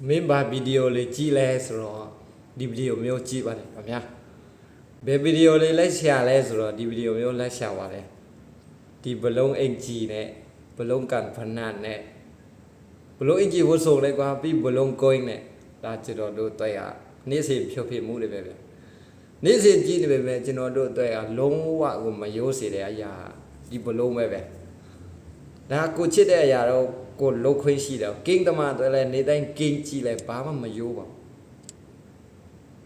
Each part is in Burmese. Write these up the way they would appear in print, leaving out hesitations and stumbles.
မင်းဘာဗီဒီယိုလေးကြည့်လဲဆိုတော့ဒီဗီဒီယိုမျိုးကြည့်ပါတယ်ခင်ဗျာဘယ်ဗီဒီယိုလေးလက်ရှာလဲဆိုတော့ဒီဗီဒီယိုမျိုးလက်ရှာပါတယ်ဒီဘလုံးအင်ဂျီနဲ့ဘလုံးကန်ဖနတ်နဲ့ဘလုံးအင်ဂျီဝတ်စုံလိုက်ကွာပြီးဘလုံးကိုင်းနဲ့ဒါကျွန်တော်တို့တွေ့ရနေ့စဉ်ဖြုတ်ဖြစ်မှုတွေပဲဗျနေ့စဉ်ကြည့်နေပဲပဲကျွန်တော်တို့တွေ့ရလုံးဝကိုမရိုးစေတဲ့အရာဒီဘလုံးပဲပဲဒါကိုချစ်တဲ့အရာတော့ကိုလုတ်ခွင့်ရှိတယ်ကင်းသမားတွေလည်းနေတိုင်းကင်းကြည့်လိုက်ဘာမှမယိုးပါ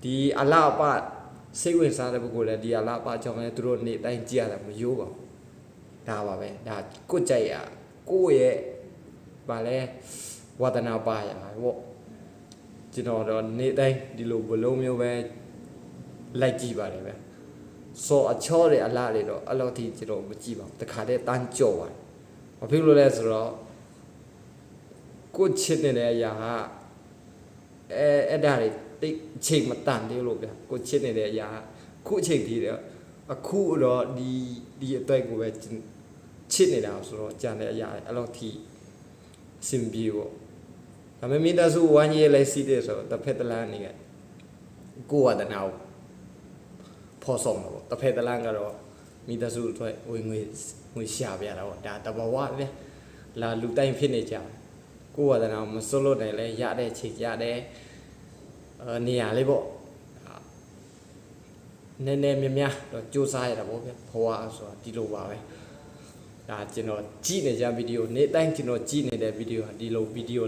ဒီအလားအပစိတ်ဝင်စားတဲ့ပုဂ္ဂိုလ်လည်းဒီအလားအပကြောင့်လည်းသူတို့နေတိုင်းကြည့်ရတယ်မယိုးပါဒါပါပဲဒါကိုကြိုက်ရကိုရဲ့ဗာလဲဝါဒနာပါရပေါ့ကျွန်တော်တော့နေတိုင်းဒီလိုဘလုံးမျိုးပဲလိုက်ကြည့်ပါတယ်ပဲစောအချောတွေအလားတွေတော့အဲ့လိုထိကျွန်တော်မကြည့်ပါဘူးတခါတည်းတန်းကြော့ပါတယ်ဘာဖြစ်လို့လဲဆိုတော့ကိုချစ်နေတဲ့အရာကအဲ့ဒါတွေတိတ်အချိန်မတန်သေးလို့ဗျာကိုချစ်နေတဲ့အရာခုအချိန်ကြီးတယ်အခုတော့ဒီအတိုက်ကိုပဲချစ်နေတာဆိုတော့ကြံတဲ့အရာအဲ့လိုထိစင်ပြေပေါ့ဒါပေမဲ့မိသားစုဝမ်းကြီးလည်းစီးတယ်ဆိုတော့တစ်ဖက်တစ်လမ်းနေကကိုဝဒနာကိုဖော်ဆောင်တော့တစ်ဖက်တစ်လမ်းကတော့မိသားစုအတွက်ငွေရှာပြတာပေါ့ဒါတဘာဝပဲလာလူတိုင်းဖြစ်နေကြကိုဝဒနာမစွလို့နိုင်လဲရတဲ့ချိန်ရတယ်နေရာလေးပေါ့နည်းနည်းများတော့စူးစမ်းရတာပေါ့ဗျဘဝဆိုတာဒီလိုပါပဲဒါကျွန်တော်ကြည့်နေကြဗီဒီယိုနေ့တိုင်းကျွန်တော်ကြည့်နေတဲ့ဗီဒီယိုဟာဒီလိုဗီဒီယို